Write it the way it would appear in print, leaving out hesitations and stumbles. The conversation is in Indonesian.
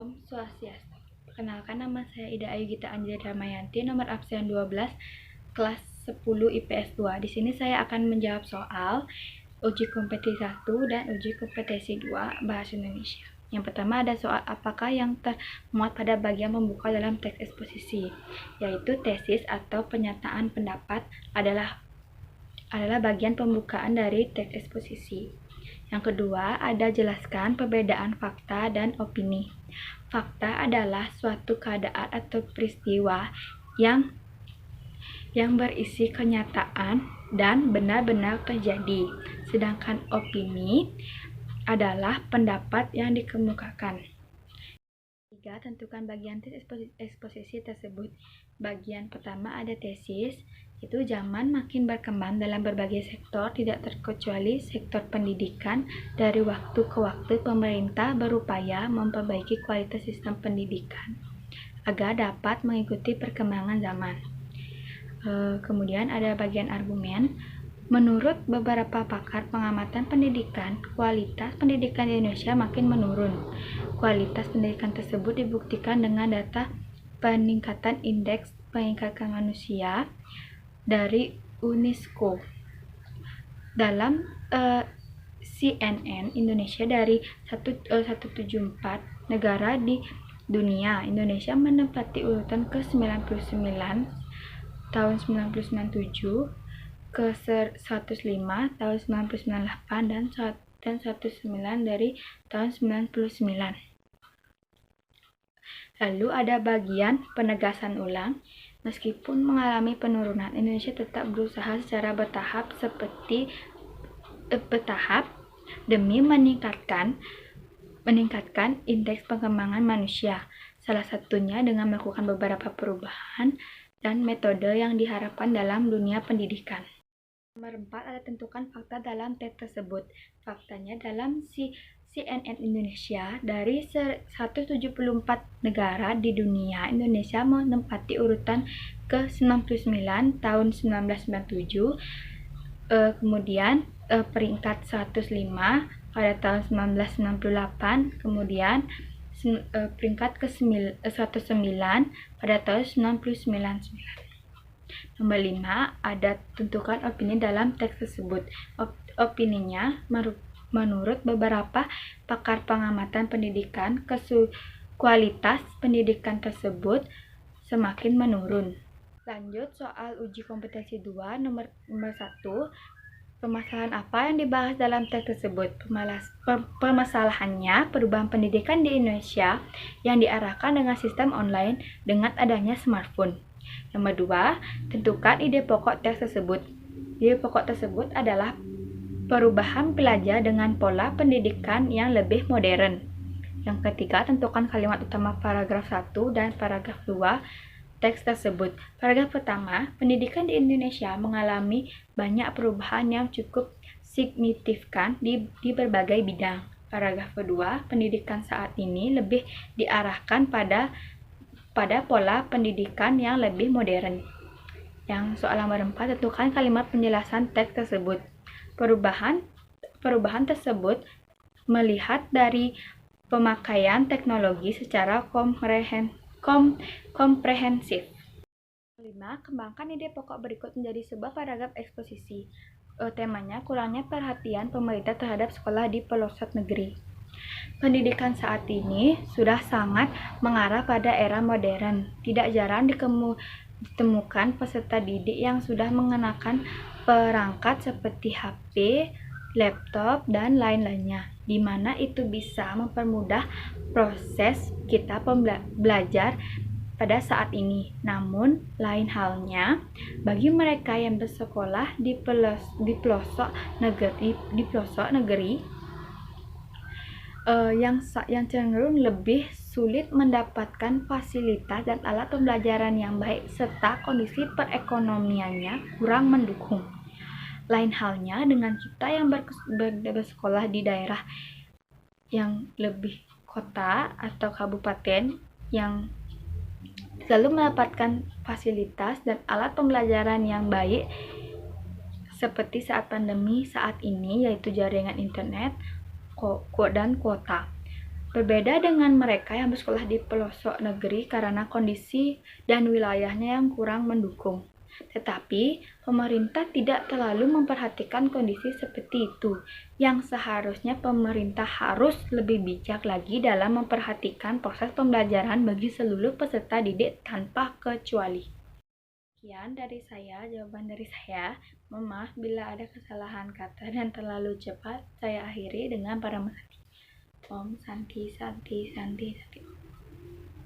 Om Swastiastu. Perkenalkan, nama saya Ida Ayu Gita Anjali Damayanti, nomor absen 12, kelas 10 IPS 2. Di sini saya akan menjawab soal uji kompetensi 1 dan uji kompetensi 2 Bahasa Indonesia. Yang pertama ada soal apakah yang termuat pada bagian pembuka dalam teks eksposisi, yaitu tesis atau pernyataan pendapat adalah bagian pembukaan dari teks eksposisi. Yang kedua, ada jelaskan perbedaan fakta dan opini. Fakta adalah suatu keadaan atau peristiwa yang berisi kenyataan dan benar-benar terjadi. Sedangkan opini adalah pendapat yang dikemukakan. 3. Tentukan bagian teks eksposisi tersebut. Bagian pertama ada tesis. Itu zaman makin berkembang dalam berbagai sektor, tidak terkecuali sektor pendidikan. Dari waktu ke waktu pemerintah berupaya memperbaiki kualitas sistem pendidikan agar dapat mengikuti perkembangan zaman. Kemudian ada bagian argumen. Menurut beberapa pakar pengamatan pendidikan, kualitas pendidikan di Indonesia makin menurun. Kualitas pendidikan tersebut dibuktikan dengan data peningkatan indeks peningkatan manusia dari UNESCO. Dalam CNN Indonesia dari 174 negara di dunia, Indonesia menempati urutan ke-99 tahun 1997, ke 105 tahun 1998 dan 109 dari tahun 99. Lalu ada bagian penegasan ulang. Meskipun mengalami penurunan, Indonesia tetap berusaha secara bertahap demi meningkatkan indeks pengembangan manusia. Salah satunya dengan melakukan beberapa perubahan dan metode yang diharapkan dalam dunia pendidikan. Nomor 4 ada tentukan fakta dalam teks tersebut. Faktanya dalam CNN Indonesia dari 174 negara di dunia, Indonesia menempati urutan ke-99 tahun 1997, kemudian peringkat 105 pada tahun 1998, kemudian peringkat ke-109 pada tahun 1999. Nomor 5, ada tentukan opini dalam teks tersebut. Opininya menurut beberapa pakar pengamatan pendidikan, kualitas pendidikan tersebut semakin menurun. Lanjut soal uji kompetensi 2 nomor 1. Permasalahan apa yang dibahas dalam teks tersebut? Permasalahannya perubahan pendidikan di Indonesia yang diarahkan dengan sistem online dengan adanya smartphone. Nomor 2, tentukan ide pokok teks tersebut. Ide pokok tersebut adalah perubahan belajar dengan pola pendidikan yang lebih modern. Yang ketiga, tentukan kalimat utama paragraf 1 dan paragraf 2 teks tersebut. Paragraf pertama, pendidikan di Indonesia mengalami banyak perubahan yang cukup signifikan di berbagai bidang. Paragraf kedua, pendidikan saat ini lebih diarahkan pada pola pendidikan yang lebih modern. Yang soal nomor 4, tentukan kalimat penjelasan teks tersebut. Perubahan tersebut melihat dari pemakaian teknologi secara komprehensif. 5. Kembangkan ide pokok berikut menjadi sebuah paragraf eksposisi. Temanya kurangnya perhatian pemerintah terhadap sekolah di pelosok negeri. Pendidikan saat ini sudah sangat mengarah pada era modern. Tidak jarang ditemukan peserta didik yang sudah mengenakan perangkat seperti HP, laptop, dan lain-lainnya, di mana itu bisa mempermudah proses kita belajar pada saat ini. Namun, lain halnya bagi mereka yang bersekolah di pelosok negeri yang cenderung lebih sulit mendapatkan fasilitas dan alat pembelajaran yang baik serta kondisi perekonomiannya kurang mendukung. Lain halnya dengan kita yang bersekolah di daerah yang lebih kota atau kabupaten yang selalu mendapatkan fasilitas dan alat pembelajaran yang baik seperti saat pandemi saat ini, yaitu jaringan internet dan kuota. Berbeda dengan mereka yang bersekolah di pelosok negeri karena kondisi dan wilayahnya yang kurang mendukung. Tetapi, pemerintah tidak terlalu memperhatikan kondisi seperti itu, yang seharusnya pemerintah harus lebih bijak lagi dalam memperhatikan proses pembelajaran bagi seluruh peserta didik tanpa kecuali. Sekian dari saya, jawaban dari saya. Mohon maaf bila ada kesalahan kata dan terlalu cepat. Saya akhiri dengan para Om Santi Santi Santi Santi.